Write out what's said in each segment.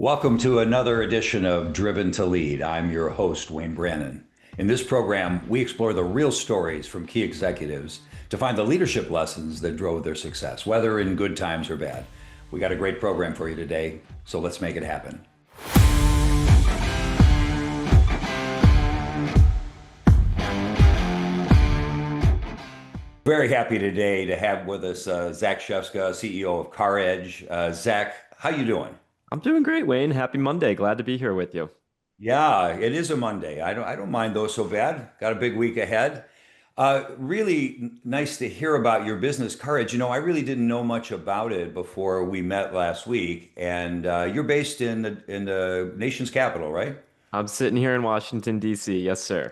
Welcome to another edition of Driven to Lead. I'm your host, Wayne Brannon. In this program, we explore the real stories from key executives to find the leadership lessons that drove their success, whether in good times or bad. We got a great program for you today, so let's make it happen. Very happy today to have with us Zach Shefska, CEO of CarEdge. Zach, how you doing? I'm doing great, Wayne. Happy Monday. Glad to be here with you. Yeah, it is a Monday. I don't mind those so bad. Got a big week ahead. Really nice to hear about your business, Courage. I really didn't know much about it before we met last week, and you're based in the nation's capital, right? I'm sitting here in Washington, D.C. Yes, sir.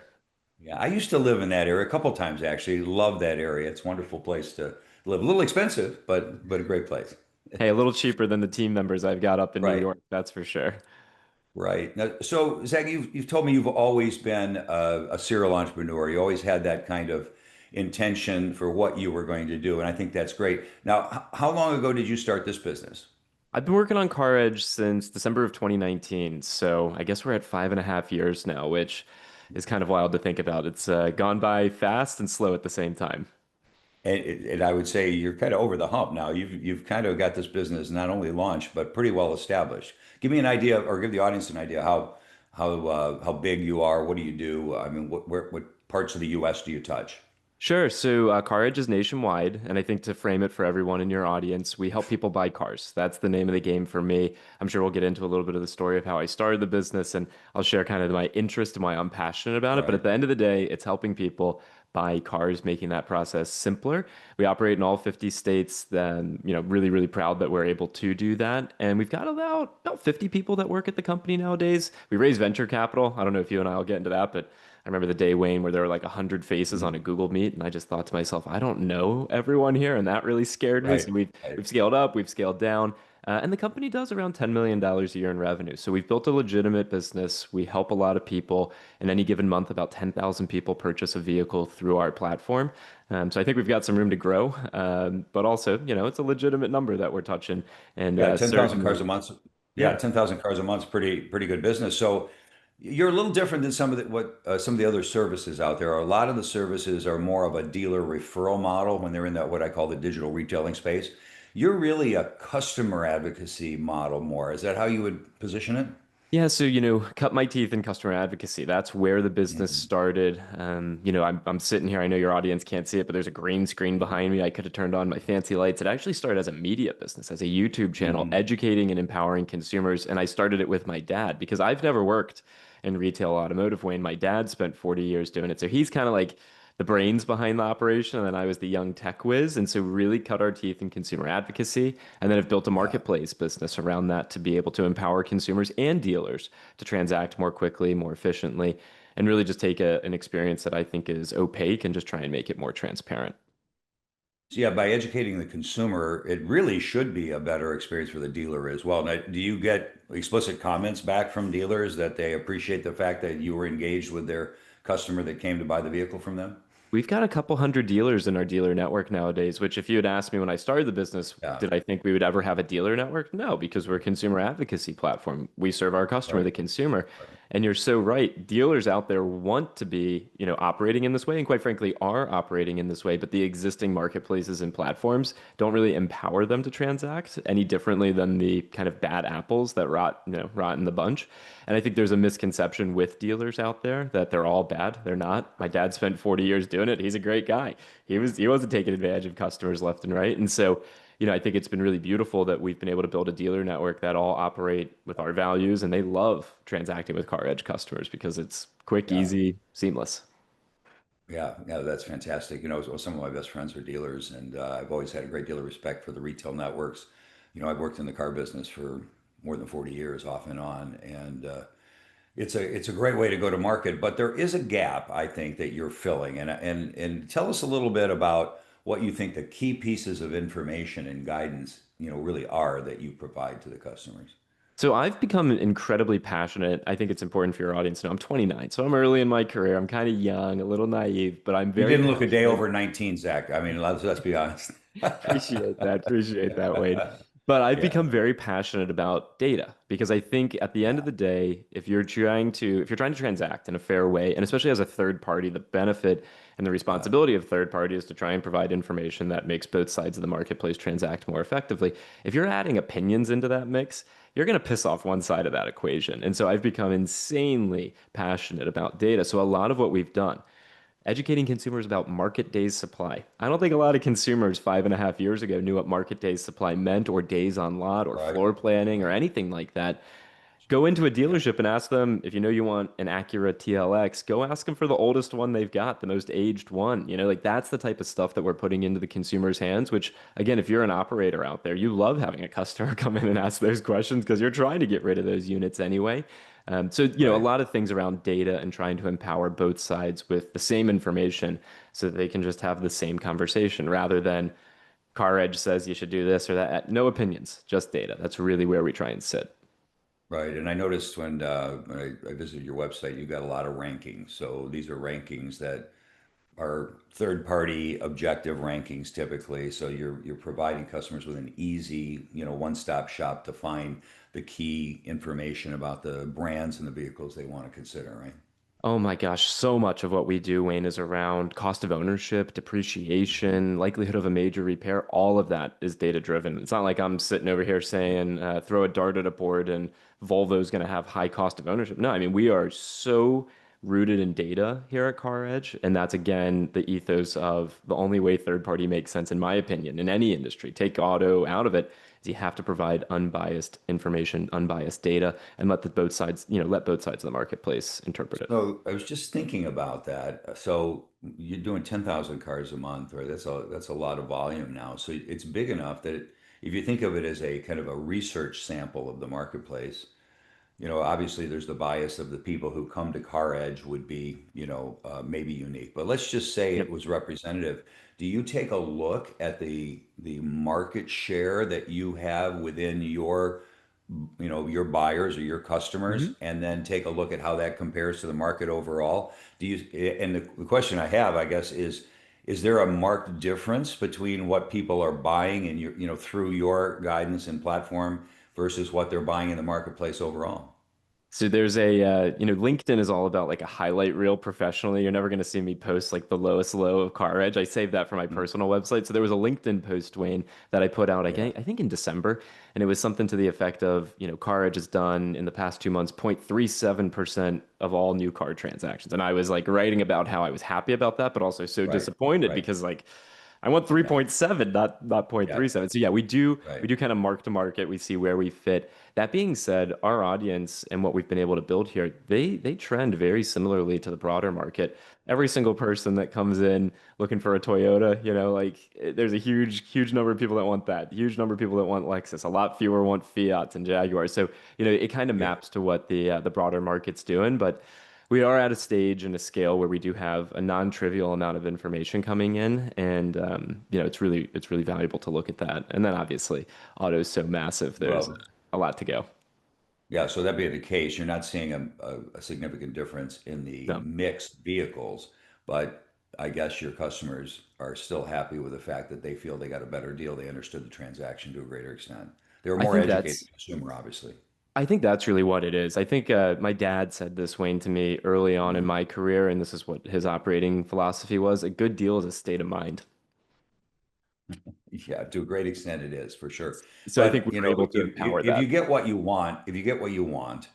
Yeah, I used to live in that area a couple times actually. Love that area. It's a wonderful place to live. A little expensive, but a great place. Hey, a little cheaper than the team members I've got up in New Right. York, that's for sure. Right. Now, so Zach, you've told me you've always been a serial entrepreneur. You always had that kind of intention for what you were going to do, and I think that's great. Now, how long ago did you start this business? I've been working on Car Edge since December of 2019, so I guess we're at 5.5 years now, which is kind of wild to think about. It's gone by fast and slow at the same time. And I would say you're kind of over the hump now. You've kind of got this business not only launched but pretty well established. Give me an idea, or give the audience an idea how big you are. What do you do? I mean, what parts of the U.S. do you touch? Sure. So, CarEdge is nationwide, and I think to frame it for everyone in your audience, we help people buy cars. That's the name of the game for me. I'm sure we'll get into a little bit of the story of how I started the business, and I'll share kind of my interest and why I'm passionate about it. But at Right. the end of the day, it's helping people buy cars, making that process simpler. We operate in all 50 states. Then, really, really proud that we're able to do that. And we've got about 50 people that work at the company nowadays. We raise venture capital. I don't know if you and I will get into that, but I remember the day, Wayne, where there were like 100 faces on a Mhm. Google Meet, and I just thought to myself, I don't know everyone here, and that really scared me. So Right. we've scaled up, we've scaled down, and the company does around $10 million a year in revenue. So we've built a legitimate business. We help a lot of people. In any given month, about 10,000 people purchase a vehicle through our platform. So I think we've got some room to grow, but also, it's a legitimate number that we're touching, and Yeah, 10,000 cars certainly, a month. Yeah, yeah. 10,000 cars a month is pretty good business. So you're a little different than some of the other services out there. A lot of the services are more of a dealer referral model when they're in that what I call the digital retailing space. You're really a customer advocacy model more. Is that how you would position it? Yeah, so cut my teeth in customer advocacy. That's where the business Mhm. started. I'm sitting here. I know your audience can't see it, but there's a green screen behind me. I could have turned on my fancy lights. It actually started as a media business, as a YouTube channel, Mhm. educating and empowering consumers. And I started it with my dad because I've never worked in retail automotive, Wayne. My dad spent 40 years doing it, so he's kind of like the brains behind the operation, and then I was the young tech whiz. And so really cut our teeth in consumer advocacy, and then have built a Yeah. marketplace business around that to be able to empower consumers and dealers to transact more quickly, more efficiently, and really just take an experience that I think is opaque and just try and make it more transparent. So yeah, by educating the consumer, it really should be a better experience for the dealer as well. Now, do you get explicit comments back from dealers that they appreciate the fact that you were engaged with their customer that came to buy the vehicle from them? We've got a couple hundred dealers in our dealer network nowadays, which if you had asked me when I started the business, Yeah. did I think we would ever have a dealer network? No, because we're a consumer advocacy platform. We serve our customer, Right. the consumer. Right. And you're so right. Dealers out there want to be, operating in this way, and quite frankly, are operating in this way, but the existing marketplaces and platforms don't really empower them to transact any differently than the kind of bad apples that rot in the bunch. And I think there's a misconception with dealers out there that they're all bad. They're not. My dad spent 40 years doing it. He's a great guy. He wasn't taking advantage of customers left and right. And so, I think it's been really beautiful that we've been able to build a dealer network that all operate with our values, and they love transacting with Car Edge customers because it's quick, Yeah. easy, seamless. Yeah. Yeah. That's fantastic. Some of my best friends are dealers, and I've always had a great deal of respect for the retail networks. I've worked in the car business for more than 40 years off and on, and it's a great way to go to market, but there is a gap, I think, that you're filling. And tell us a little bit about what you think the key pieces of information and guidance, really are that you provide to the customers. So I've become incredibly passionate. I think it's important for your audience to know I'm 29, so I'm early in my career. I'm kind of young, a little naive, but I'm You very didn't look a day passionate. over 19, Zach. I mean, let's be honest. Appreciate that. Appreciate that, Wade. But I've Yeah, become very passionate about data because I think at the end of yeah, the day, if you're trying to transact in a fair way, and especially as a third party, the benefit and the yeah, responsibility of third party is to try and provide information that makes both sides of the marketplace transact more effectively. If you're adding opinions into that mix, you're going to piss off one side of that equation. And so I've become insanely passionate about data. So a lot of what we've done educating consumers about market days supply. I don't think a lot of consumers 5.5 years ago knew what market days supply meant, or days on lot, or right, floor planning, or right, anything like that. Go into a yeah, dealership and ask them if you know you want an Acura TLX, go ask them for the oldest one they've got, the most aged one. Like that's the type of stuff that we're putting into the consumer's hands, which again, if you're an operator out there, you love having a customer come in and ask those questions because you're trying to get rid of those units anyway. A right. lot of things around data and trying to empower both sides with the same information so that they can just have the same conversation rather than Car Edge says you should do this or that. No opinions, just data. That's really where we try and sit. Right. And I noticed when I visited your website, you got a lot of rankings. So these are rankings that are third-party objective rankings typically. So you're providing customers with an easy, one-stop shop to find the key information about the brands and the vehicles they want to consider, right? Oh my gosh, so much of what we do, Wayne, is around cost of ownership, Mhm. depreciation, likelihood of a major repair. All of that is data driven. It's not like I'm sitting over here saying, throw a dart at a board and Volvo's going to have high cost of ownership. No, I mean, we are so rooted in data here at Car Edge. And that's, again, the ethos of the only way third party makes sense, in my opinion, in any industry. Take auto out of it, is you have to provide unbiased information, unbiased data, and let both sides of the marketplace interpret it. So I was just thinking about that. So you're doing 10,000 cars a month, right? That's a lot of volume now. So it's big enough that if you think of it as a kind of a research sample of the marketplace, obviously there's the bias of the people who come to Car Edge would be, maybe unique. But let's just say it Yep. was representative. Do you take a look at the market share that you have within your buyers or your customers, Mhm. and then take a look at how that compares to the market overall? Do you, and the question I have, I guess, is there a marked difference between what people are buying and through your guidance and platform versus what they're buying in the marketplace overall? So LinkedIn is all about like a highlight reel professionally. You're never going to see me post like the lowest low of Car Edge. I saved that for my Mm. personal website. So there was a LinkedIn post, Wayne, that I put out, Yeah. I think in December. And it was something to the effect of, Car Edge has done in the past 2 months 0.37% of all new car transactions. And I was like writing about how I was happy about that, but also so Right. disappointed Right. because like I want Yeah. 3.7, not Yeah. 0.37. So yeah, we Right. do kind of mark to market. We see where we fit. That being said, our audience and what we've been able to build here, they trend very similarly to the broader market. Every single person that comes in looking for a Toyota, there's a huge number of people that want that. Huge number of people that want Lexus. A lot fewer want Fiats and Jaguars. So, it kind of Yeah. maps to what the broader market's doing, but we are at a stage and a scale where we do have a non-trivial amount of information coming in, and it's really valuable to look at that. And then obviously, auto is so massive. There's Well, a lot to go. yeah. So that being the case, you're not seeing a significant difference in the No, mixed vehicles, but I guess your customers are still happy with the fact that they feel they got a better deal. They understood the transaction to a greater extent. They were I more think educated that's consumer, obviously. I think that's really what it is. I think my dad said this, Wayne, to me early on in Mhm. my career, and this is what his operating philosophy was: a good deal is a state of mind. Yeah, to a great extent it is for sure. So I think But we were able to empower if you that. get what you want, if you get what you want,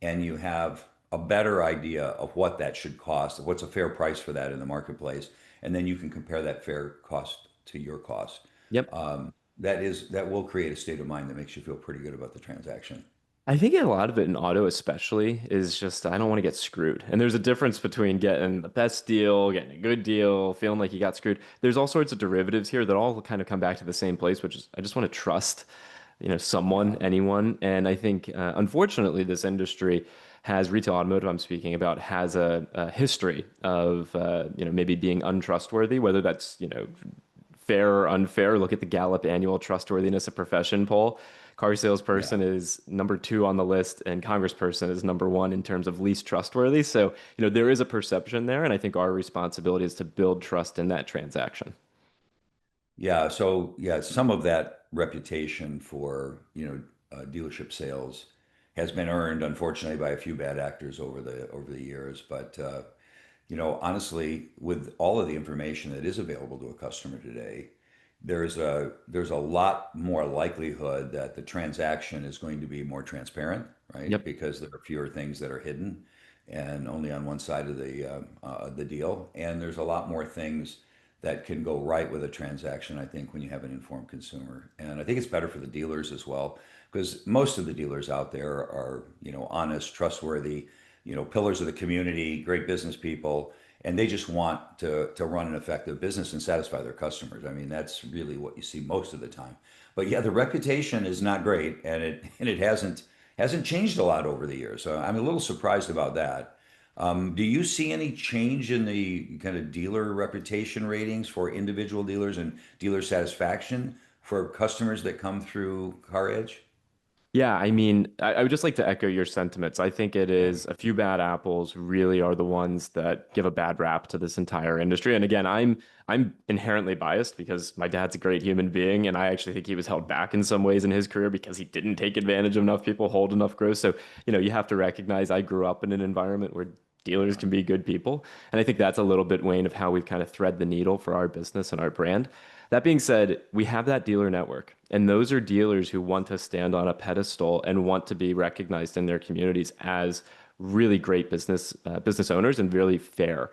and you have a better idea of what that should cost, of what's a fair price for that in the marketplace, and then you can compare that fair cost to your cost. Yep. That will create a state of mind that makes you feel pretty good about the transaction. I think a lot of it in auto, especially, is just I don't want to get screwed. And there's a difference between getting the best deal, getting a good deal, feeling like you got screwed. There's all sorts of derivatives here that all kind of come back to the same place, which is I just want to trust, someone, Yeah. anyone. And I think, unfortunately, this industry has retail automotive. I'm speaking about has a history of, maybe being untrustworthy, whether that's, fair or unfair. Look at the Gallup annual trustworthiness of profession poll. Car Yeah. salesperson is number two on the list, and congressperson is number one in terms of least trustworthy. So, there is a perception there, and I think our responsibility is to build trust in that transaction. Yeah, so yeah, some of that reputation for, dealership sales has been earned, unfortunately, by a few bad actors over the years. But honestly, with all of the information that is available to a customer today, there's a lot more likelihood that the transaction is going to be more transparent, right? Yep. Because there are fewer things that are hidden and only on one side of the deal, and there's a lot more things that can go right with a transaction, I think, when you have an informed consumer. And I think it's better for the dealers as well, because most of the dealers out there are, honest, trustworthy, pillars of the community, great business people, and they just want to run an effective business and satisfy their customers. I mean, that's really what you see most of the time. But yeah, the reputation is not great, and it hasn't changed a lot over the years. So I'm a little surprised about that. Do you see any change in the kind of dealer reputation ratings for individual dealers and dealer satisfaction for customers that come through CarEdge? Yeah, I mean, I would just like to echo your sentiments. I think it Yeah. is a few bad apples really are the ones that give a bad rap to this entire industry. And again, I'm inherently biased because my dad's a great human being, and I actually think he was held back in some ways in his career because he didn't take advantage of enough people, hold enough growth. So, you have to recognize I grew up in an environment where dealers can be good people. And I think that's a little bit, Wayne, of how we've kind of thread the needle for our business and our brand. That being said, we have that dealer network, and those are dealers who want to stand on a pedestal and want to be recognized in their communities as really great business owners and really fair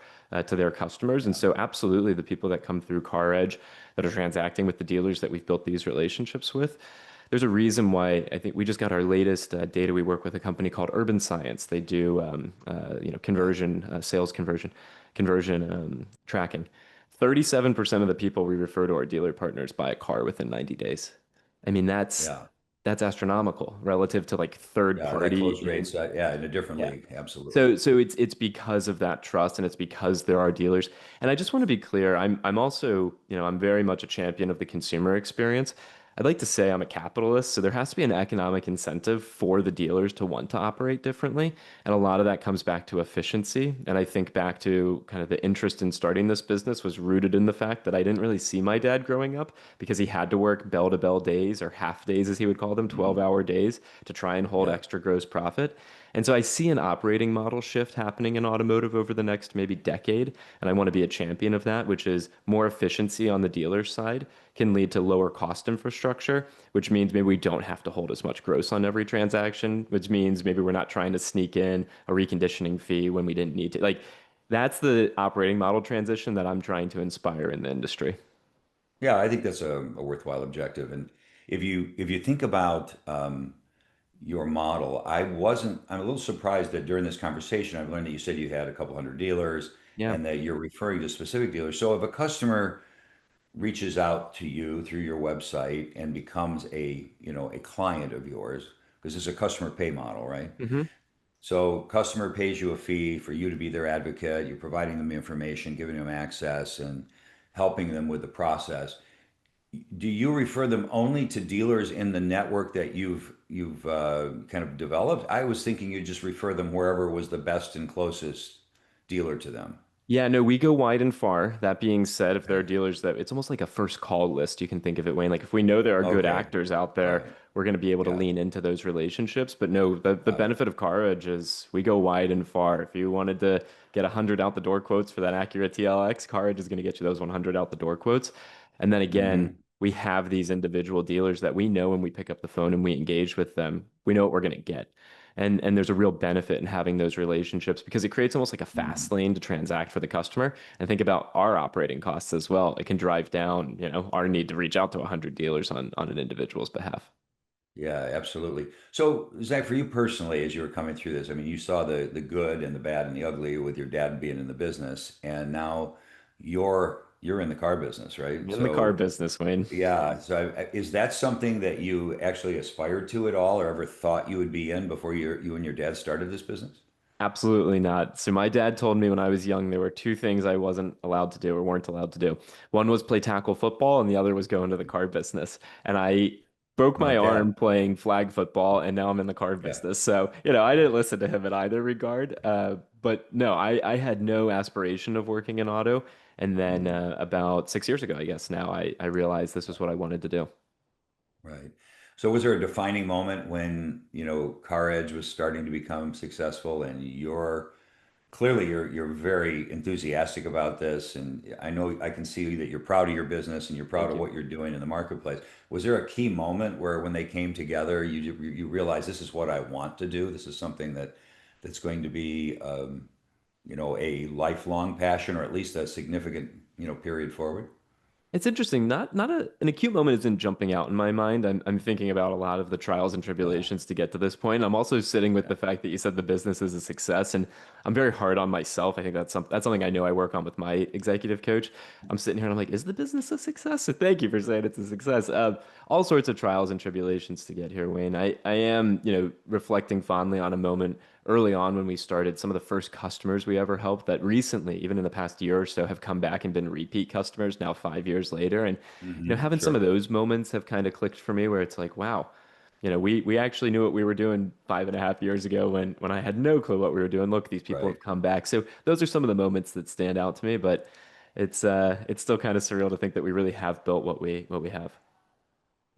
to their customers. And so, absolutely, the people that come through CarEdge that are transacting with the dealers that we've built these relationships with. There's a reason why I think we just got our latest data. We work with a company called Urban Science. They do conversion, sales conversion tracking. 37% of the people we refer to our dealer partners buy a car within 90 days. I mean, Yeah. that's astronomical relative to like third Yeah, that party close rates, yeah, in a different yeah. league, absolutely. So it's because of that trust and it's because there are dealers. And I just want to be clear, I'm also, I'm very much a champion of the consumer experience. I'd like to say I'm a capitalist, so there has to be an economic incentive for the dealers to want to operate differently. And a lot of that comes back to efficiency. And I think back to kind of the interest in starting this business was rooted in the fact that I didn't really see my dad growing up because he had to work bell to bell days or half days, as he would call them, Mhm. 12-hour days to try and hold Yeah. extra gross profit. And so I see an operating model shift happening in automotive over the next maybe decade. And I want to be a champion of that, which is more efficiency on the dealer side can lead to lower cost infrastructure, which means maybe we don't have to hold as much gross on every transaction, which means maybe we're not trying to sneak in a reconditioning fee when we didn't need to. Like that's the operating model transition that I'm trying to inspire in the industry. Yeah, I think that's a worthwhile objective. And if you think about your model, I'm a little surprised that during this conversation, I've learned that you said you had a couple hundred dealers Yeah. and that you're referring to specific dealers. So if a customer reaches out to you through your website and becomes a client of yours, because it's a customer pay model, right? hmm So customer pays you a fee for you to be their advocate. You're providing them information, giving them access, and helping them with the process. Do you refer them only to dealers in the network that you've kind of developed? I was thinking you just refer them wherever was the best and closest dealer to them. Yeah, no, we go wide and far. That being said, if there are Okay. dealers that it's almost like a first call list, you can think of it, Wayne. Like if we know there are good Okay. actors out there, Right. we're going to be able to Yeah. lean into those relationships. But no, the Got it. benefit of Carriage is we go wide and far. If you wanted to get 100 out the door quotes for that Acura TLX, Carriage is going to get you those 100 out the door quotes. And then again, Hmm. we have these individual dealers that we know when we pick up the phone and we engage with them, we know what we're going to get. And there's a real benefit in having those relationships because it creates almost like a fast lane to transact for the customer. And think about our operating costs as well. It can drive down, our need to reach out to 100 dealers on an individual's behalf. Yeah, absolutely. So, Zach, for you personally, as you were coming through this, I mean, you saw the good and the bad and the ugly with your dad being in the business, and now you're in the car business, right? I'm in the car So, business, Wayne. yeah. So, is that something that you actually aspired to at all, or ever thought you would be in before you and your dad started this business? Absolutely not. So my dad told me when I was young there were two things I wasn't allowed to do or weren't allowed to do. One was play tackle football and the other was go into the car business. And I broke my Smart dad. arm playing flag football and now I'm in the car Yeah. business. So, I didn't listen to him in either regard. But no, I had no aspiration of working in auto. And then Mhm. about 6 years ago, I guess now I realized this was what I wanted to do. Right. So was there a defining moment when, Car Edge was starting to become successful and you're very enthusiastic about this, and I know I can see that you're proud of your business and you're proud Thank of you. what you're doing in the marketplace. Was there a key moment where when they came together, you realize this is what I want to do? This is something that's going to be a lifelong passion or at least a significant, period forward? It's interesting. An acute moment isn't jumping out in my mind. I'm thinking about a lot of the trials and Yeah. tribulations to get to this point. I'm also sitting with Yeah. the fact that you said the business is a success, and I'm very hard on myself. I think that's something I know I work on with my executive coach. I'm sitting here and I'm like, is the business a success? So thank you for saying it's a success. All sorts of trials and tribulations to get here, Wayne. I am, reflecting fondly on a moment early on when we started, some of the first customers we ever helped that recently, even in the past year or so, have come back and been repeat customers now 5 years later. And, having some of Sure. those moments have kind of clicked for me where it's like, wow, we actually knew what we were doing 5.5 years ago when I had no clue what we were doing. Look, these people Right. have come back. So those are some of the moments that stand out to me, but it's still kind of surreal to think that we really have built what we have.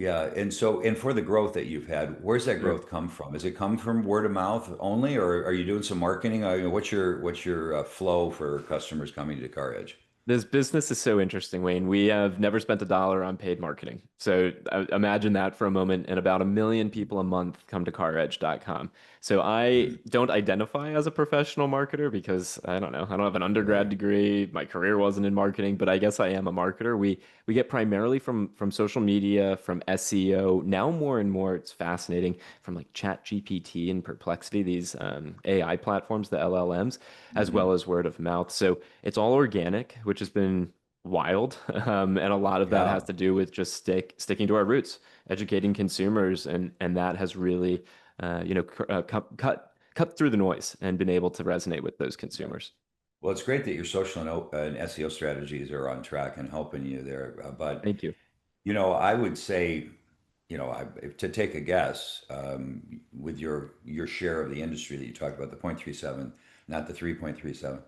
Yeah, and for the growth that you've had, where's that Sure. growth come from? Has it come from word of mouth only, or are you doing some marketing? What's your flow for customers coming to Car Edge? This business is so interesting, Wayne. We have never spent a dollar on paid marketing. So imagine that for a moment, and about 1 million people a month come to caredge.com. So I Mhm. don't identify as a professional marketer because I don't know. I don't have an undergrad Right. degree. My career wasn't in marketing, but I guess I am a marketer. We get primarily from social media, from SEO. Now more and more, it's fascinating from like Chat GPT and Perplexity, these AI platforms, the LLMs, as well Hmm. as word of mouth. So it's all organic, which has been wild. And a lot of that has Yeah. to do with just sticking to our roots, educating consumers, and that has really, cut through the noise and been able to resonate with those Yeah. consumers. Well, it's great that your social and SEO strategies are on track and helping you there. But Thank you. I would say, to take a guess, with your share of the industry that you talked about, the 0.37, not the 3.37.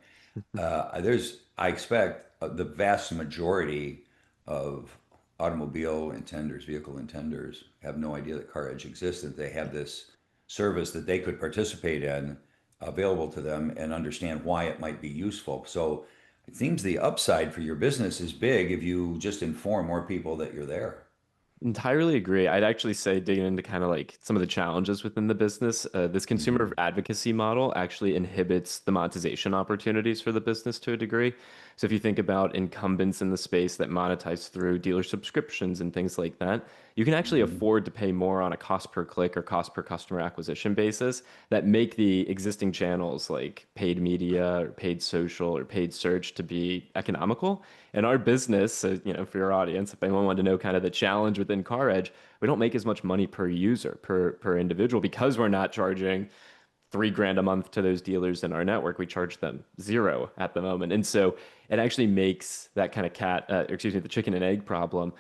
I expect the vast majority of vehicle intenders, have no idea that Car Edge exists, that they have this service that they could participate in available to them and understand why it might be useful. So it seems the upside for your business is big if you just inform more people that you're there. Entirely agree. I'd actually say digging into kind of like some of the challenges within the business, this consumer Hmm. advocacy model actually inhibits the monetization opportunities for the business to a degree. So if you think about incumbents in the space that monetize through dealer subscriptions and things like that, you can actually Hmm. afford to pay more on a cost per click or cost per customer acquisition basis that make the existing channels like paid media or paid social or paid search to be economical. And our business, for your audience, if anyone wanted to know kind of the challenge within Car Edge, we don't make as much money per user, per individual, because we're not charging 3 grand a month to those dealers in our network. We charge them zero at the moment. And so it actually makes that kind of the chicken and egg problem,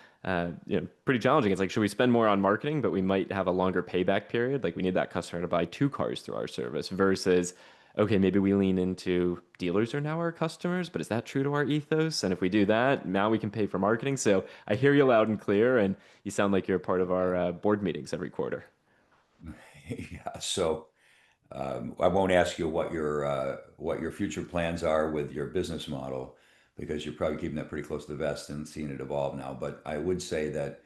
pretty challenging. It's like, should we spend more on marketing, but we might have a longer payback period? Like we need that customer to buy 2 cars through our service versus, okay, maybe we lean into dealers are now our customers, but is that true to our ethos? And if we do that, now we can pay for marketing. So I hear you loud and clear, and you sound like you're a part of our board meetings every quarter. Yeah. So I won't ask you what your future plans are with your business model because you're probably keeping that pretty close to the vest and seeing it evolve now. But I would say that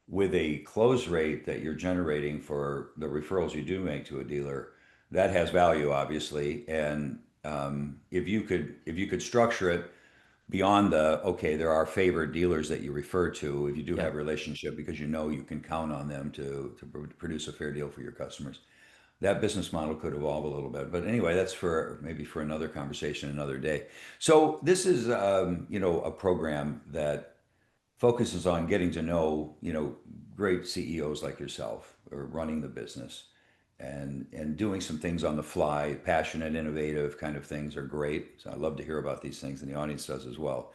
with a close rate that you're generating for the referrals you do make to a dealer, that has value, obviously. And if you could structure it beyond okay, there are favored dealers that you refer to if you do Yeah. have a relationship because you can count on them to produce a fair deal for your customers. That business model could evolve a little bit. But anyway, that's for maybe for another conversation another day. So this is a program that focuses on getting to know, great CEOs like yourself or running the business and doing some things on the fly, passionate, innovative kind of things are great. So I love to hear about these things and the audience does as well.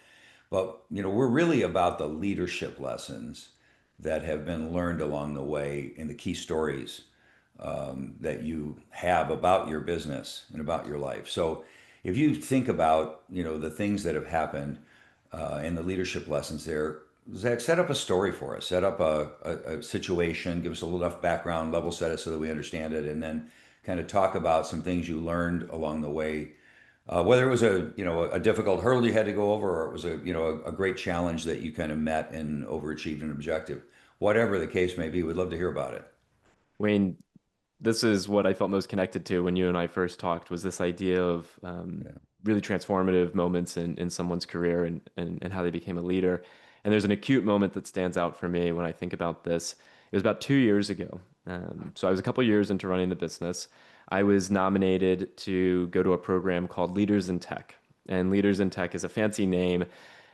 But, we're really about the leadership lessons that have been learned along the way and the key stories that you have about your business and about your life. So If you think about, the things that have happened and the leadership lessons there, Zach, set up a story for us. Set up a situation, give us a little enough background, level set us so that we understand it, and then kind of talk about some things you learned along the way. Whether it was a difficult hurdle you had to go over, or it was a great challenge that you kind of met and overachieved an objective. Whatever the case may be, we'd love to hear about it. Wayne, this is what I felt most connected to when you and I first talked was this idea of Yeah. really transformative moments in someone's career and how they became a leader. And there's an acute moment that stands out for me when I think about this. It was about 2 years ago. So I was a couple years into running the business. I was nominated to go to a program called Leaders in Tech. And Leaders in Tech is a fancy name,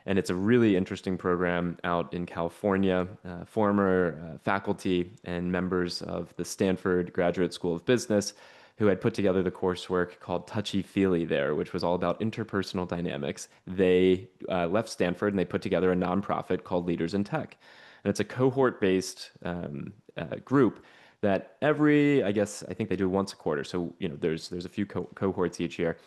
and it's a really interesting program out in California. Former faculty and members of the Stanford Graduate School of Business who had put together the coursework called Touchy Feely there, which was all about interpersonal dynamics. They left Stanford and they put together a nonprofit called Leaders in Tech. And it's a cohort-based group that I guess, I think they do it once a quarter. So, there's a few cohorts each year.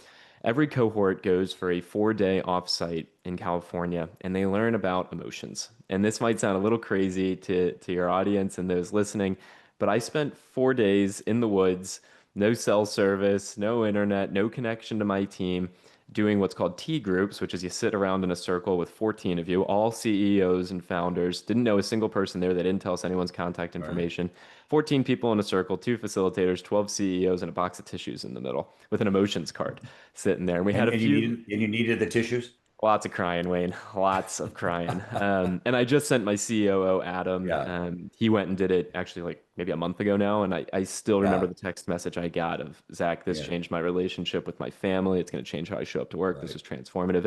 Every cohort goes for a 4-day offsite in California and they learn about emotions. And this might sound a little crazy to your audience and those listening, but I spent 4 days in the woods, no cell service, no internet, no connection to my team, doing what's called T groups, which is you sit around in a circle with 14 of you, all CEOs and founders. Didn't know a single person there. They didn't tell us anyone's contact All right. information. 14 people in a circle, two facilitators, 12 CEOs, and a box of tissues in the middle with an emotions card sitting there. And we had And, a and you few. needed the tissues? Lots of crying, Wayne. Lots of crying. And I just sent my COO, Adam. Yeah. He went and did it actually like maybe a month ago now. And I still remember Yeah. the text message I got of Zach, this Yeah. changed my relationship with my family. It's going to change how I show up to work. This Right. is transformative.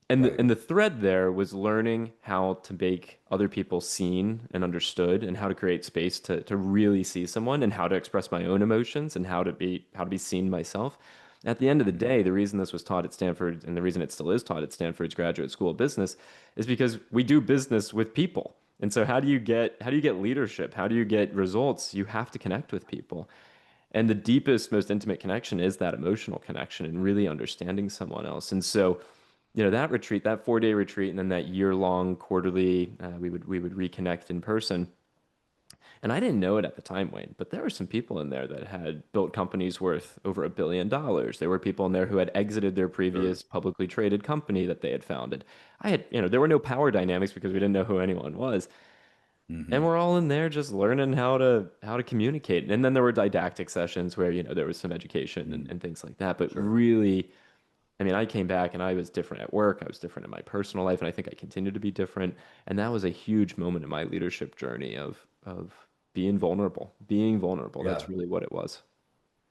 And Right. the thread there was learning how to make other people seen and understood and how to create space to really see someone and how to express my own emotions and how to be seen myself. At the end of the Mhm. day, the reason this was taught at Stanford and the reason it still is taught at Stanford's Graduate School of Business is because we do business with people. And so how do you get leadership? How do you get results? You have to connect with people. And the deepest, most intimate connection is that emotional connection and really understanding someone else. And so, that retreat, that 4-day retreat, and then that year-long quarterly, we would reconnect in person. And I didn't know it at the time, Wayne, but there were some people in there that had built companies worth over $1 billion. There were people in there who had exited their Sure. previous publicly traded company that they had founded. There were no power dynamics because we didn't know who anyone was. And Hmm. we're all in there just learning how to communicate. And then there were didactic sessions where, there was some education and, Hmm. and things like that. But Sure. really, I mean, I came back and I was different at work. I was different in my personal life, and I think I continue to be different. And that was a huge moment in my leadership journey of being vulnerable. Being vulnerable. Yeah. That's really what it was.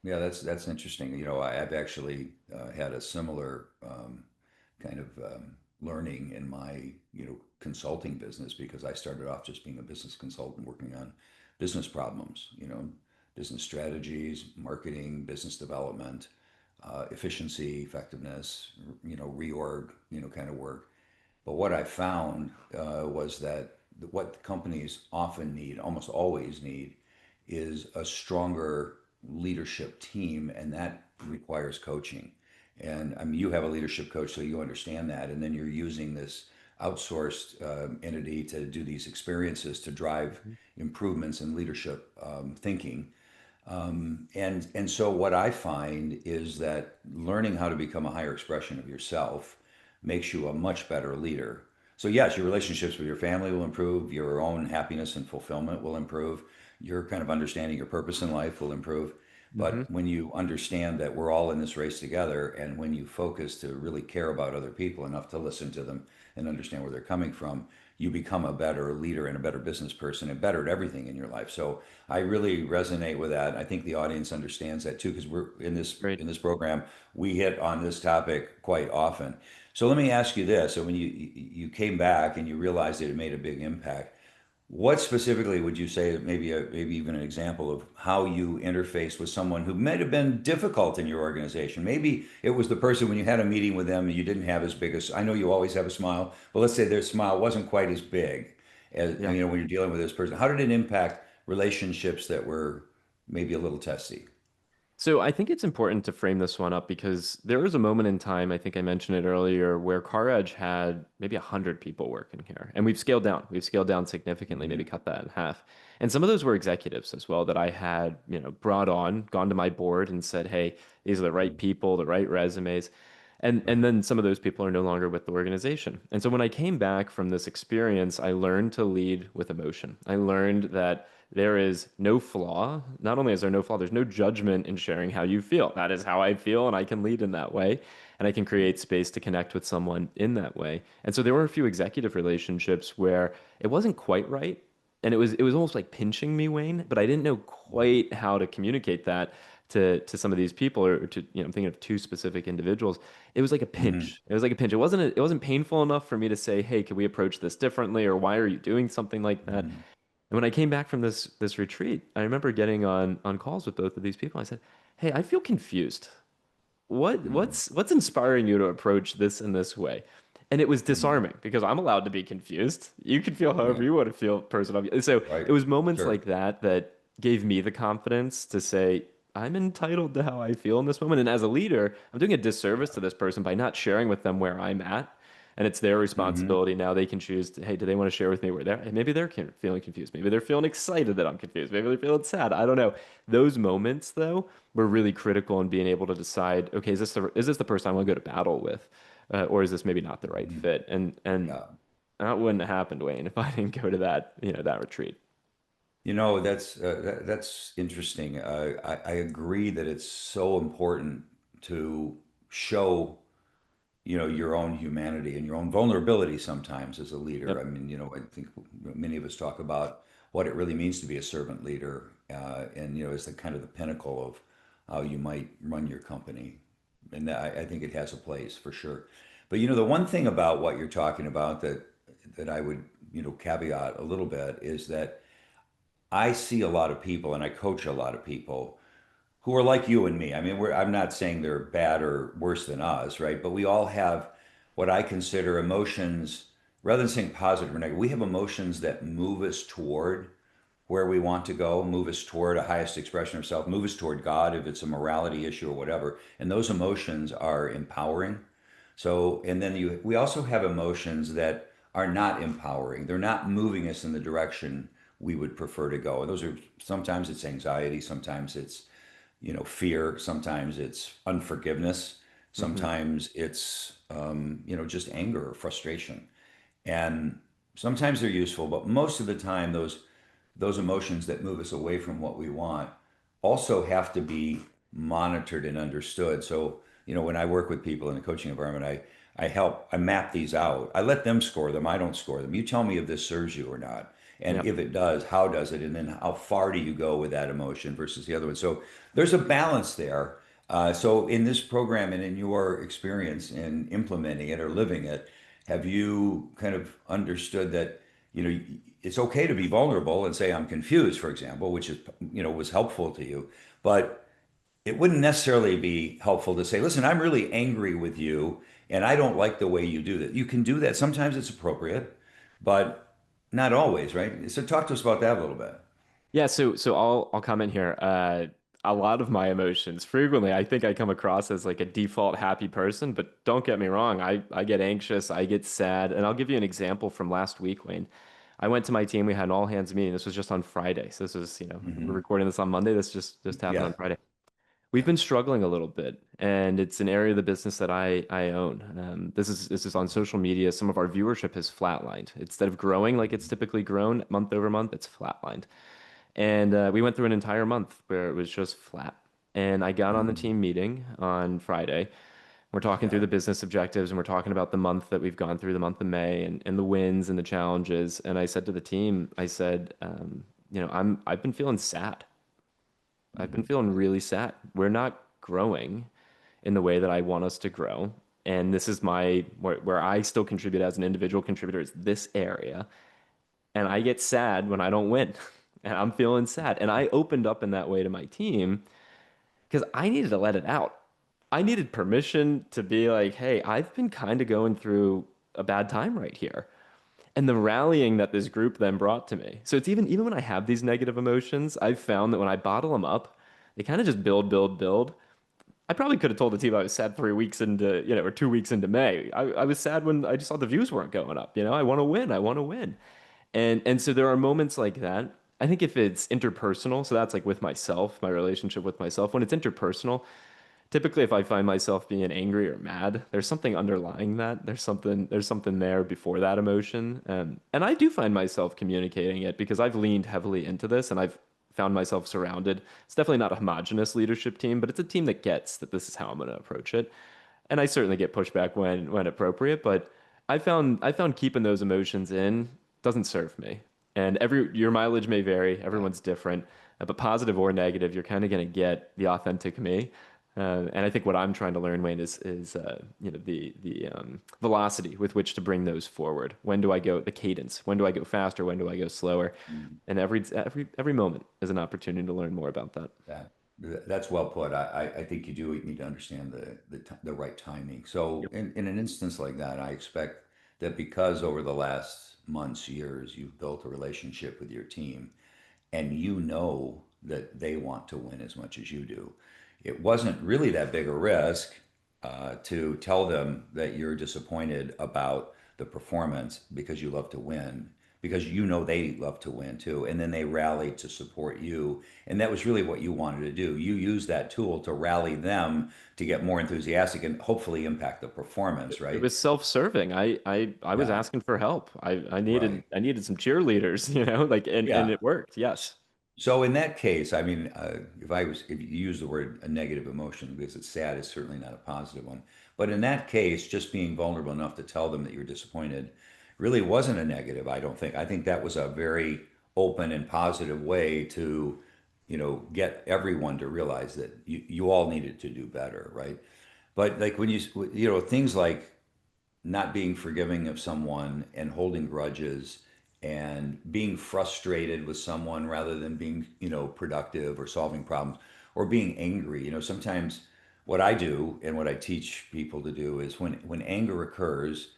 Yeah, that's interesting. I've actually had a similar kind of learning in my consulting business because I started off just being a business consultant working on business problems, business strategies, marketing, business development, efficiency, effectiveness, reorg, kind of work. But what I found was that what companies often need, almost always need, is a stronger leadership team, and that requires coaching. And I mean, you have a leadership coach, so you understand that. And then you're using this outsourced entity to do these experiences to drive Mhm. improvements in leadership thinking. And so what I find is that learning how to become a higher expression of yourself makes you a much better leader. So yes, your relationships with your family will improve, your own happiness and fulfillment will improve, your kind of understanding your purpose in life will improve. Hmm. But when you understand that we're all in this race together, and when you focus to really care about other people enough to listen to them and understand where they're coming from, you become a better leader and a better business person and better at everything in your life. So I really resonate with that. I think the audience understands that too, because we're in this Great. in this program, we hit on this topic quite often. So let me ask you this: so when you came back and you realized that it made a big impact, what specifically would you say, maybe even an example of how you interfaced with someone who might have been difficult in your organization? Maybe it was the person when you had a meeting with them and you didn't have as big as, I know you always have a smile, but let's say their smile wasn't quite as big as, Yeah. when you're dealing with this person. How did it impact relationships that were maybe a little testy? So I think it's important to frame this one up because there was a moment in time, I think I mentioned it earlier, where CarEdge had maybe 100 people working here. And we've scaled down. We've scaled down significantly, maybe Hmm. cut that in half. And some of those were executives as well that I had, brought on, gone to my board and said, hey, these are the right people, the right resumes. And Right. then some of those people are no longer with the organization. And so when I came back from this experience, I learned to lead with emotion. I learned that there is no flaw. Not only is there no flaw, there's no judgment in sharing how you feel. That is how I feel, and I can lead in that way. And I can create space to connect with someone in that way. And so there were a few executive relationships where it wasn't quite right. And it was almost like pinching me, Wayne, but I didn't know quite how to communicate that to some of these people or to, I'm thinking of two specific individuals. It was like a Hmm. pinch. It was like a pinch. It wasn't painful enough for me to say, "Hey, can we approach this differently?" or "Why are you doing something like that?" Hmm. And when I came back from this retreat, I remember getting on calls with both of these people. I said, "Hey, I feel confused. What Hmm. what's inspiring you to approach this in this way?" And it was Hmm. disarming because I'm allowed to be confused. You can feel however Yeah. you want to feel, person. So Right. it was moments Sure. like that that gave me the confidence to say, I'm entitled to how I feel in this moment. And as a leader, I'm doing a disservice to this person by not sharing with them where I'm at. And it's their Hmm. responsibility now. They can choose to, hey, do they want to share with me where they're, and maybe they're feeling confused. Maybe they're feeling excited that I'm confused. Maybe they're feeling sad. I don't know. Those moments, though, were really critical in being able to decide, okay, is this the person I want to go to battle with, or is this maybe not the right Hmm. fit? And Yeah. that wouldn't have happened, Wayne, if I didn't go to that, that retreat. That's interesting. I agree that it's so important to show, your own humanity and your own vulnerability sometimes as a leader. Yep. I mean, I think many of us talk about what it really means to be a servant leader, and it's the kind of the pinnacle of how you might run your company, and I think it has a place for sure. But the one thing about what you're talking about that I would caveat a little bit is that I see a lot of people and I coach a lot of people who are like you and me. I mean, I'm not saying they're bad or worse than us, right? But we all have what I consider emotions, rather than saying positive or negative, we have emotions that move us toward where we want to go, move us toward a highest expression of self, move us toward God if it's a morality issue or whatever. And those emotions are empowering. So, and then we also have emotions that are not empowering. They're not moving us in the direction we would prefer to go. And those are sometimes it's anxiety, sometimes it's fear. Sometimes it's unforgiveness. Hmm. Sometimes it's, just anger or frustration. And sometimes they're useful, but most of the time, those emotions that move us away from what we want also have to be monitored and understood. So, when I work with people in a coaching environment, I map these out. I let them score them. I don't score them. You tell me if this serves you or not. And Yep. if it does, how does it? And then how far do you go with that emotion versus the other one? So there's a balance there. So in this program and in your experience in implementing it or living it, have you kind of understood that, it's okay to be vulnerable and say, I'm confused, for example, which was helpful to you, but it wouldn't necessarily be helpful to say, listen, I'm really angry with you and I don't like the way you do that. You can do that. Sometimes it's appropriate, but not always, right? So talk to us about that a little bit. Yeah, so I'll comment here. A lot of my emotions, frequently, I think I come across as like a default happy person, but don't get me wrong, I get anxious, I get sad, and I'll give you an example from last week, Wayne. I went to my team, we had an all hands meeting. This was just on Friday. So this was, we're Hmm. recording this on Monday. This just happened on Yeah. Friday. We've Yeah. been struggling a little bit, and it's an area of the business that I own. This is on social media. Some of our viewership has flatlined. Instead of growing like it's typically grown month over month, it's flatlined. And we went through an entire month where it was just flat. And I got on the Mm. team meeting on Friday. We're talking through Yeah. the business objectives and we're talking about the month that we've gone through, the month of May, and the wins and the challenges. And I said to the team, I said, I've been feeling sad. I've been Mm. feeling really sad. We're not growing in the way that I want us to grow. And this is where I still contribute as an individual contributor is this area. And I get sad when I don't win. And I'm feeling sad. And I opened up in that way to my team because I needed to let it out. I needed permission to be like, hey, I've been kind of going through a bad time right here. And the rallying that this group then brought to me. So it's even when I have these negative emotions, I've found that when I bottle them up, they kind of just build, build, build. I probably could have told the team I was sad 3 weeks into, or 2 weeks into May. I was sad when I just saw the views weren't going up. I want to win. I want to win. And so there are moments like that. I think if it's interpersonal, so that's like with myself, my relationship with myself, when it's interpersonal, typically if I find myself being angry or mad, there's something underlying that. There's something there before that emotion. And I do find myself communicating it because I've leaned heavily into this and I've found myself surrounded. It's definitely not a homogenous leadership team, but it's a team that gets that this is how I'm going to approach it. And I certainly get pushback when appropriate, but I found keeping those emotions in doesn't serve me. And your mileage may vary, Yeah. everyone's different, but positive or negative, you're kind of going to get the authentic me. And I think what I'm trying to learn, Wayne, is the velocity with which to bring those forward. When do I go the cadence? When do I go faster? When do I go slower? Mhm. And every moment is an opportunity to learn more about that. That that's well put. I think you do need to understand the right timing. So Yep. in an instance like that, I expect that because over the last months, years, you've built a relationship with your team, and you know that they want to win as much as you do. It wasn't really that big a risk to tell them that you're disappointed about the performance because you love to win, because you know they love to win too. And then they rallied to support you. And that was really what you wanted to do. You used that tool to rally them to get more enthusiastic and hopefully impact the performance, It right? was self-serving. I was Yeah, asking for help. I needed right. I needed some cheerleaders, like and Yeah. it worked. Yes. So in that case, I mean, if you use the word a negative emotion because it's sad, it's certainly not a positive one. But in that case, just being vulnerable enough to tell them that you're disappointed really wasn't a negative, I don't think. I think that was a very open and positive way to, get everyone to realize that you all needed to do better, right? But like when things like not being forgiving of someone and holding grudges and being frustrated with someone rather than being, productive or solving problems or being angry. Sometimes what I do and what I teach people to do is when anger occurs,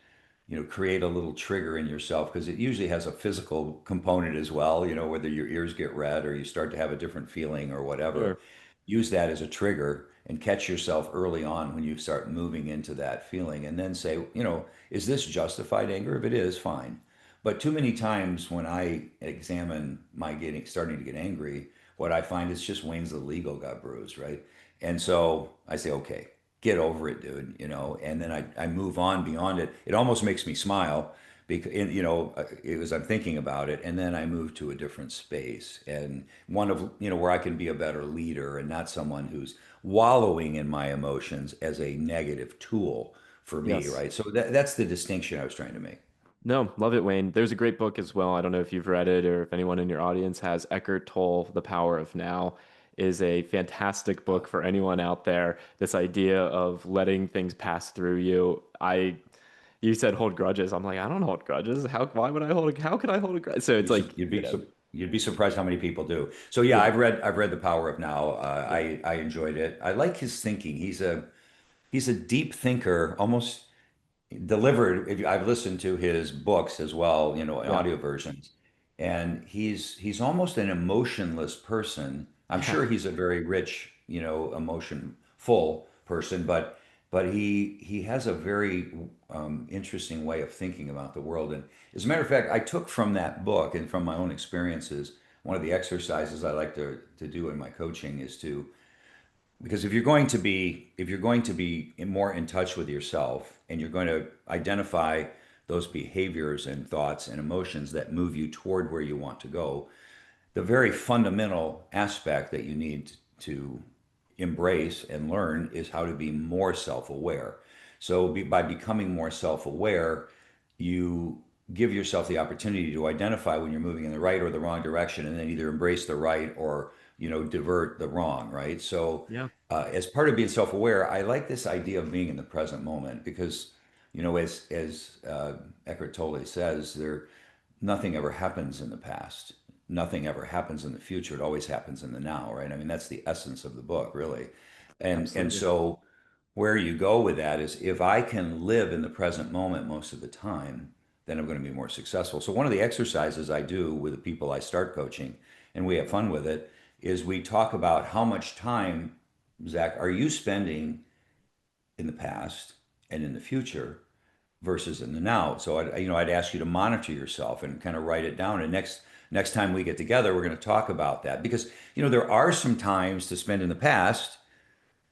create a little trigger in yourself because it usually has a physical component as well, whether your ears get red or you start to have a different feeling or whatever. Sure. Use that as a trigger and catch yourself early on when you start moving into that feeling and then say, is this justified anger? If it is, fine. But too many times when I examine my starting to get angry, what I find is just Wayne's little ego got bruised, right? And so I say, okay, get over it, dude, and then I move on beyond it. It almost makes me smile because, it was, I'm thinking about it. And then I move to a different space and one of, where I can be a better leader and not someone who's wallowing in my emotions as a negative tool for me, Yes. right? So that's the distinction I was trying to make. No, love it, Wayne. There's a great book as well. I don't know if you've read it or if anyone in your audience has. Eckhart Tolle, The Power of Now, is a fantastic book for anyone out there. This idea of letting things pass through you. You said hold grudges. I'm like, I don't hold grudges. How could I hold a grudge? So it's You'd, like, you'd be you'd be surprised how many people do. So yeah, yeah, I've read The Power of Now. yeah, I enjoyed it. I like his thinking. He's a deep thinker, almost delivered. I've listened to his books as well, yeah, audio versions, and he's almost an emotionless person. I'm yeah, sure he's a very rich, emotion full person, but he has a very interesting way of thinking about the world. And as a matter of fact, I took from that book and from my own experiences, one of the exercises I like to do in my coaching is to because if you're going to be more in touch with yourself and you're going to identify those behaviors and thoughts and emotions that move you toward where you want to go, the very fundamental aspect that you need to embrace and learn is how to be more self-aware. So by becoming more self-aware, you give yourself the opportunity to identify when you're moving in the right or the wrong direction, and then either embrace the right or divert the wrong. Right. So yeah. as part of being self-aware, I like this idea of being in the present moment because as Eckhart Tolle says, nothing ever happens in the past. Nothing ever happens in the future. It always happens in the now, right? I mean, that's the essence of the book, really. And Absolutely. so where you go with that is if I can live in the present moment most of the time, then I'm going to be more successful. So one of the exercises I do with the people I start coaching, and we have fun with it, is we talk about how much time, Zach, are you spending in the past and in the future versus in the now. So I'd ask you to monitor yourself and kind of write it down. And next time we get together, we're going to talk about that because there are some times to spend in the past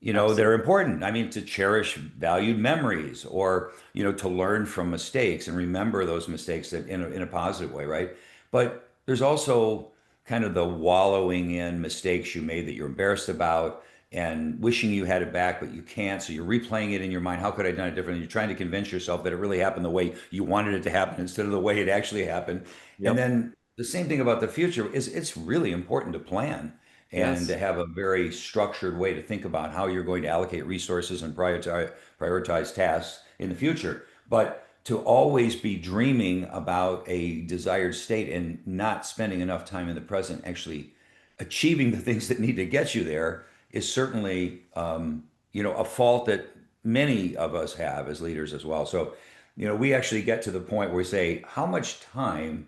that are Absolutely. important. I mean, to cherish valued memories or, to learn from mistakes and remember those mistakes in a positive way, right? But there's also kind of the wallowing in mistakes you made that you're embarrassed about and wishing you had it back, but you can't. So you're replaying it in your mind. How could I have done it differently? You're trying to convince yourself that it really happened the way you wanted it to happen instead of the way it actually happened. And Yep. then the same thing about the future is it's really important to plan and to Yes. have a very structured way to think about how you're going to allocate resources and prioritize tasks in the future. But to always be dreaming about a desired state and not spending enough time in the present actually achieving the things that need to get you there is certainly a fault that many of us have as leaders as well. So we actually get to the point where we say, how much time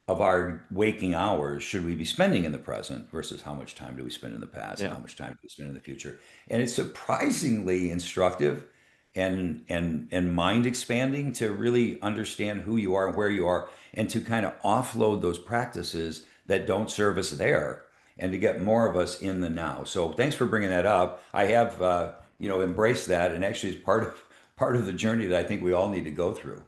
of our waking hours should we be spending in the present versus how much time do we spend in the past and Yeah. how much time do we spend in the future? And it's surprisingly instructive and mind expanding to really understand who you are and where you are and to kind of offload those practices that don't serve us there and to get more of us in the now. So thanks for bringing that up. I have embraced that and actually it's part of the journey that I think we all need to go through.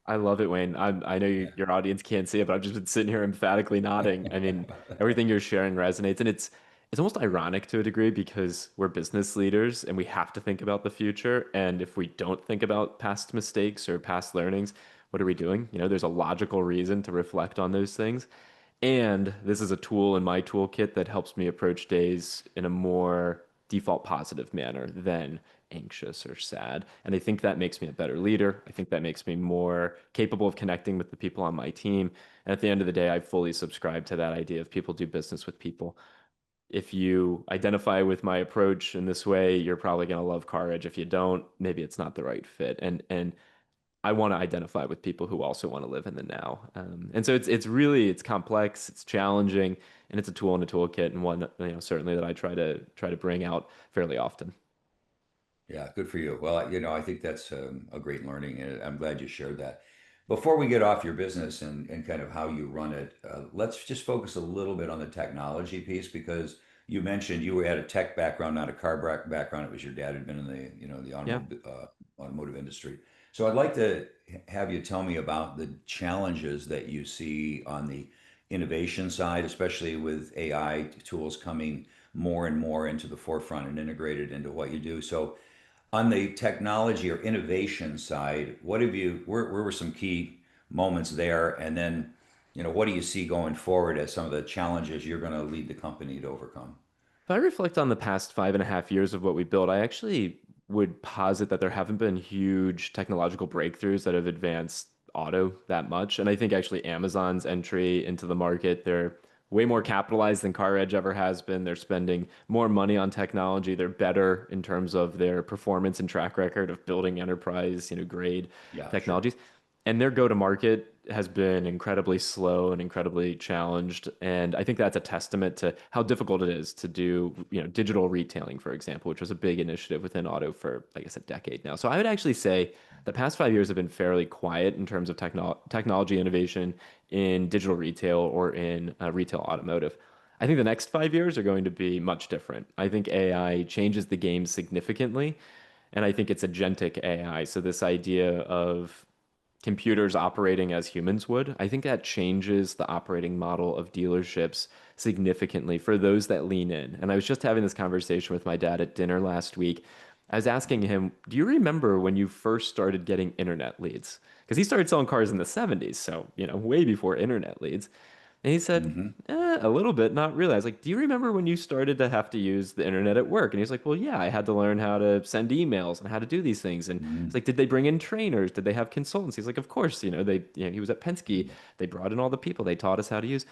I love it, Wayne. I know Yeah. your audience can't see it, but I've just been sitting here emphatically nodding. I mean, everything you're sharing resonates, and it's almost ironic to a degree because we're business leaders and we have to think about the future. And if we don't think about past mistakes or past learnings, what are we doing? There's a logical reason to reflect on those things. And this is a tool in my toolkit that helps me approach days in a more default positive manner than anxious or sad. And I think that makes me a better leader. I think that makes me more capable of connecting with the people on my team. And at the end of the day, I fully subscribe to that idea of people do business with people. If you identify with my approach in this way, you're probably going to love Car Edge. If you don't, maybe it's not the right fit. And I want to identify with people who also want to live in the now. And so it's complex, it's challenging, and it's a tool in a toolkit, and one certainly that I try to bring out fairly often. Yeah, good for you. Well, I think that's a great learning, and I'm glad you shared that. Before we get off your business and kind of how you run it, let's just focus a little bit on the technology piece because you mentioned you had a tech background, not a car background. It was your dad had been in the Yeah. automotive industry. So I'd like to have you tell me about the challenges that you see on the innovation side, especially with AI tools coming more and more into the forefront and integrated into what you do. So on the technology or innovation side, where were some key moments there? And then, what do you see going forward as some of the challenges you're going to lead the company to overcome? If I reflect on the past 5.5 years of what we built, I actually would posit that there haven't been huge technological breakthroughs that have advanced auto that much. And I think actually Amazon's entry into the market, they're way more capitalized than CarEdge ever has been. They're spending more money on technology. They're better in terms of their performance and track record of building enterprise, grade Yeah, sure. technologies. And their go-to-market has been incredibly slow and incredibly challenged. And I think that's a testament to how difficult it is to do, digital retailing, for example, which was a big initiative within auto for, I guess, a decade now. So I would actually say the past 5 years have been fairly quiet in terms of technology innovation in digital retail or in retail automotive. I think the next 5 years are going to be much different. I think AI changes the game significantly, and I think it's agentic AI. So this idea of computers operating as humans would. I think that changes the operating model of dealerships significantly for those that lean in. And I was just having this conversation with my dad at dinner last week. I was asking him, "Do you remember when you first started getting internet leads?" Because he started selling cars in the 70s, so, way before internet leads. And he said, Hmm. a little bit, not really. I was like, "Do you remember when you started to have to use the internet at work?" And he's like, "Well, yeah, I had to learn how to send emails and how to do these things." And it's Hmm. like, "Did they bring in trainers? Did they have consultants?" He's like, "Of course, he was at Penske. They brought in all the people. They taught us how to use."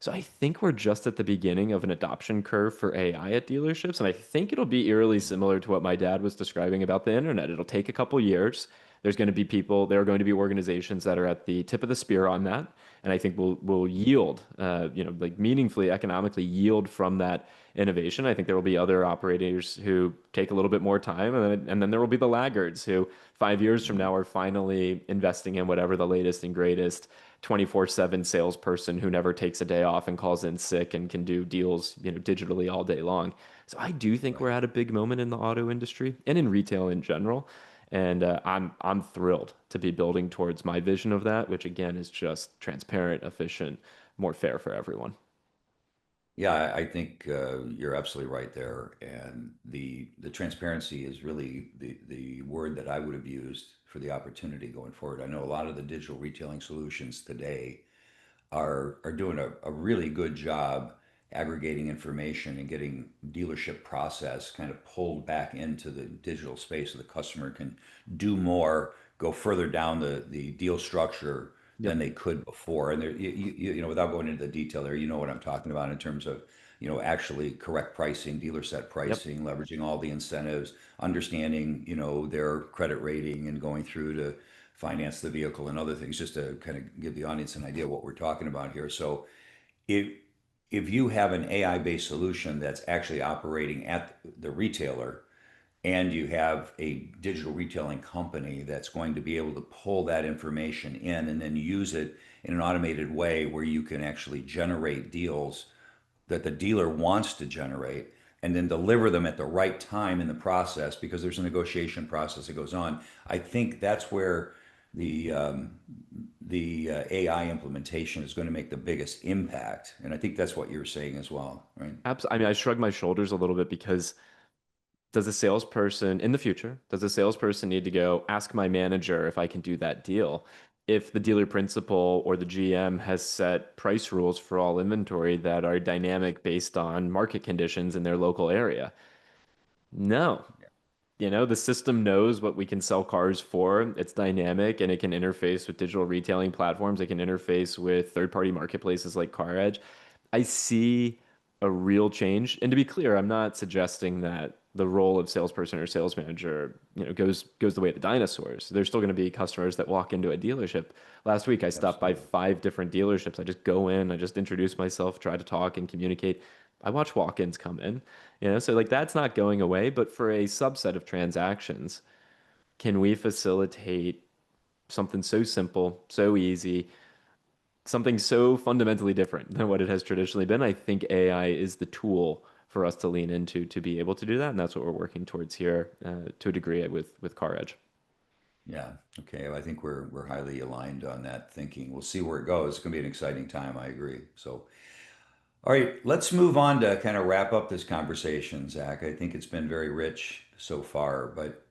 So I think we're just at the beginning of an adoption curve for AI at dealerships. And I think it'll be eerily similar to what my dad was describing about the internet. It'll take a couple years. There's going to be people, there are going to be organizations that are at the tip of the spear on that, and I think will yield, like meaningfully economically yield from that innovation. I think there will be other operators who take a little bit more time, and then there will be the laggards who 5 years from now are finally investing in whatever the latest and greatest 24/7 salesperson who never takes a day off and calls in sick and can do deals, digitally all day long. So I do think we're Right. at a big moment in the auto industry and in retail in general. And I'm thrilled to be building towards my vision of that, which again is just transparent, efficient, more fair for everyone. Yeah, I think you're absolutely right there, and the transparency is really the word that I would have used for the opportunity going forward. I know a lot of the digital retailing solutions today are doing a really good job aggregating information and getting dealership process kind of pulled back into the digital space so the customer can do more, go further down the deal structure than Yep. they could before. And there, without going into the detail there, you know what I'm talking about in terms of, actually correct pricing, dealer set Yep. pricing, leveraging all the incentives, understanding, their credit rating and going through to finance the vehicle and other things, just to kind of give the audience an idea of what we're talking about here. So if if you have an AI based solution that's actually operating at the retailer, and you have a digital retailing company that's going to be able to pull that information in and then use it in an automated way where you can actually generate deals that the dealer wants to generate and then deliver them at the right time in the process, because there's a negotiation process that goes on. I think that's where the AI implementation is going to make the biggest impact, and I think that's what you're saying as well, right? I mean, I shrug my shoulders a little bit because does a salesperson in the future, does a salesperson need to go ask my manager if I can do that deal? If the dealer principal or the GM has set price rules for all inventory that are dynamic based on market conditions in their local area? No. The system knows what we can sell cars for. It's dynamic and it can interface with digital retailing platforms. It can interface with third-party marketplaces like CarEdge. I see a real change. And to be clear, I'm not suggesting that the role of salesperson or sales manager, goes the way of the dinosaurs. There's still going to be customers that walk into a dealership. Last week, I stopped by Absolutely. 5 different dealerships. I just go in, I just introduce myself, try to talk and communicate. I watch walk-ins come in, so like that's not going away. But for a subset of transactions, can we facilitate something so simple, so easy, something so fundamentally different than what it has traditionally been? I think AI is the tool for us to lean into to be able to do that, and that's what we're working towards here to a degree with CarEdge. Yeah. Okay. Well, I think we're highly aligned on that thinking. We'll see where it goes. It's going to be an exciting time. I agree. So, all right, let's move on to kind of wrap up this conversation, Zach. I think it's been very rich so far, but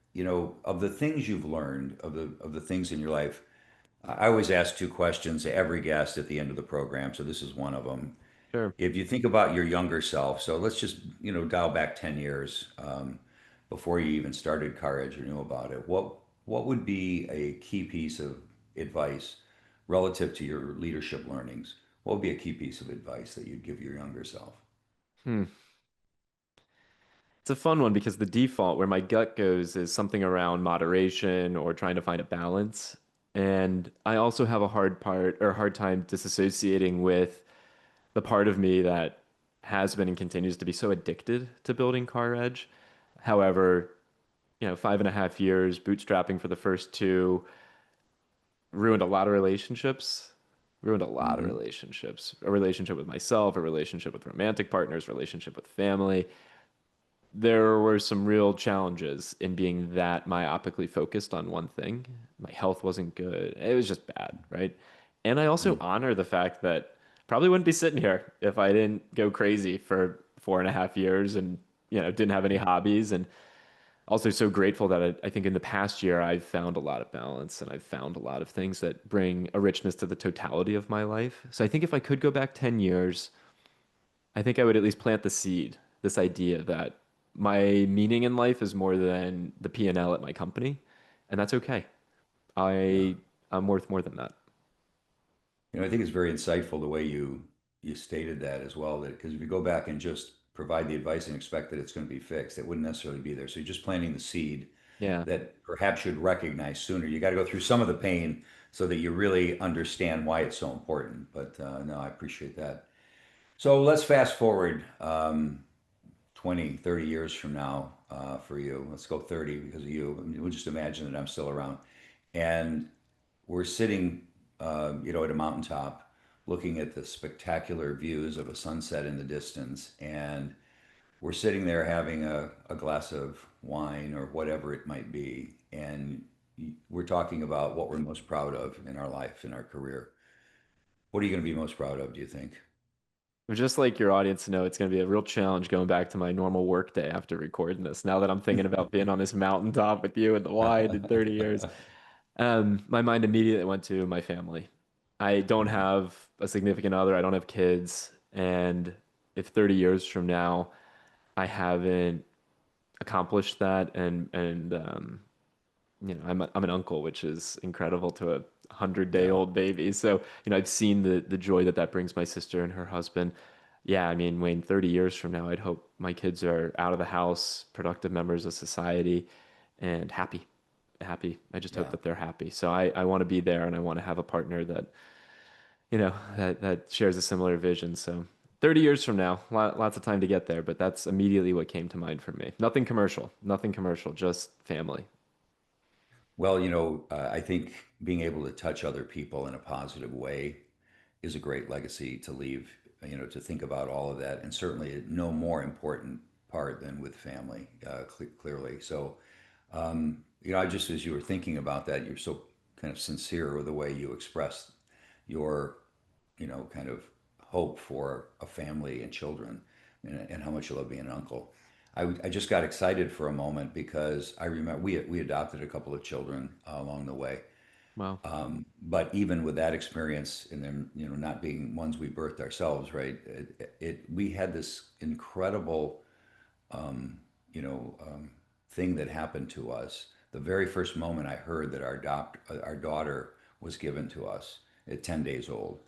of the things you've learned, of the things in your life, I always ask two questions to every guest at the end of the program. So this is one of them. Sure. If you think about your younger self, so let's just dial back 10 years, before you even started Courage or knew about it, what would be a key piece of advice relative to your leadership learnings? What would be a key piece of advice that you'd give your younger self? Hmm. It's a fun one because the default where my gut goes is something around moderation or trying to find a balance. And I also have a hard time disassociating with the part of me that has been and continues to be so addicted to building Car Edge. However, 5.5 years bootstrapping for the first two ruined a lot of relationships, ruined a lot of Hmm. relationships, a relationship with myself, a relationship with romantic partners, relationship with family. There were some real challenges in being that myopically focused on one thing. My health wasn't good. It was just bad, right? And I also honor the fact that probably wouldn't be sitting here if I didn't go crazy for 4.5 years and didn't have any hobbies. And also so grateful that I think in the past year I've found a lot of balance and I've found a lot of things that bring a richness to the totality of my life. So I think if I could go back 10 years, I think I would at least plant the seed, this idea that my meaning in life is more than the P&L at my company, and that's okay. Yeah. I'm worth more than that. I think it's very insightful the way you stated that as well. That because if you go back and just provide the advice and expect that it's going to be fixed, it wouldn't necessarily be there. So you're just planting the seed Yeah. that perhaps you'd recognize sooner. You got to go through some of the pain so that you really understand why it's so important. But no, I appreciate that. So let's fast forward 20, 30 years from now for you. Let's go 30 because of you. I mean, we'll just imagine that I'm still around. And we're sitting, at a mountaintop looking at the spectacular views of a sunset in the distance. And we're sitting there having a glass of wine or whatever it might be. And we're talking about what we're most proud of in our life, in our career. What are you going to be most proud of, do you think? Just like your audience to know, it's going to be a real challenge going back to my normal work day after recording this. Now that I'm thinking about being on this mountaintop with you and the wine in 30 years, my mind immediately went to my family. I don't Yeah, have a significant other. I don't have kids. And if 30 years from now I haven't accomplished that I'm an uncle, which is incredible to a 100-day-old baby. So, I've seen the joy that that brings my sister and her husband. Yeah, I mean, Wayne, 30 years from now, I'd hope my kids are out of the house, productive members of society, and happy. Happy. I just hope yeah. that they're happy. So I want to be there and I want to have a partner that, that shares a similar vision. So 30 years from now, lots of time to get there, but that's immediately what came to mind for me. Nothing commercial, just family. Well, I think being able to touch other people in a positive way is a great legacy to leave, to think about all of that. And certainly no more important part than with family, clearly. So, I just, as you were thinking about that, you're so kind of sincere with the way you expressed your, kind of hope for a family and children and how much you love being an uncle. I just got excited for a moment because I remember we adopted a couple of children along the way. Wow. But even with that experience and then, not being ones we birthed ourselves, right? We had this incredible, um, you know, um, thing that happened to us. The very first moment I heard that our daughter was given to us at 10 days old.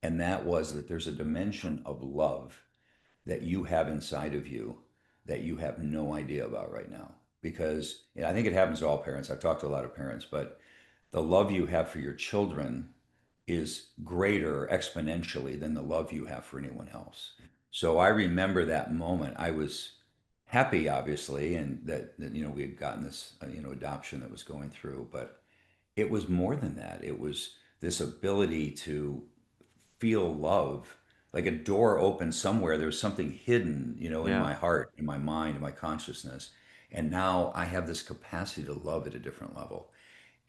And that was that there's a dimension of love that you have inside of you that you have no idea about right now. Because I think it happens to all parents. I've talked to a lot of parents, but the love you have for your children is greater exponentially than the love you have for anyone else. So I remember that moment. I was happy, obviously, and that we had gotten this adoption that was going through, but it was more than that. It was this ability to feel love, like a door opened somewhere. There was something hidden, in Yeah. my heart, in my mind, in my consciousness, and now I have this capacity to love at a different level,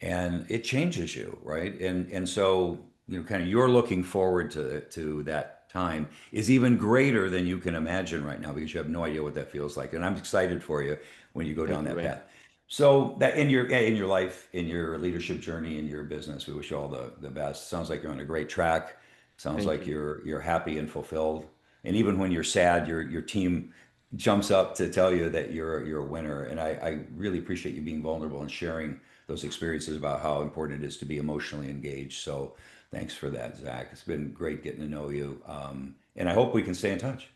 and it changes you, right? And so kind of you're looking forward to that time is even greater than you can imagine right now because you have no idea what that feels like, and I'm excited for you when you go down Thank you, that Wayne. path. So that in your life, in your leadership journey, in your business, we wish you all the best. Sounds like you're on a great track. Sounds Thank like you. you're happy and fulfilled. And even when you're sad, your team jumps up to tell you that you're a winner. And I really appreciate you being vulnerable and sharing those experiences about how important it is to be emotionally engaged. So thanks for that, Zach. It's been great getting to know you. And I hope we can stay in touch.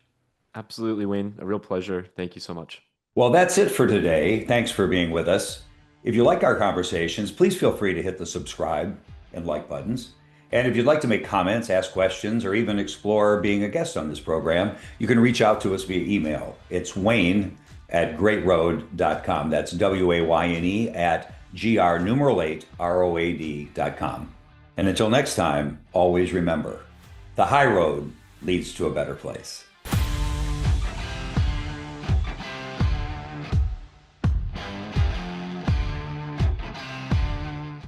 Absolutely, Wayne. A real pleasure. Thank you so much. Well, that's it for today. Thanks for being with us. If you like our conversations, please feel free to hit the subscribe and like buttons. And if you'd like to make comments, ask questions, or even explore being a guest on this program, you can reach out to us via email. It's wayne@greatroad.com. That's WAYNE at GR numeral 8 ROAD.com. And until next time, always remember the high road leads to a better place.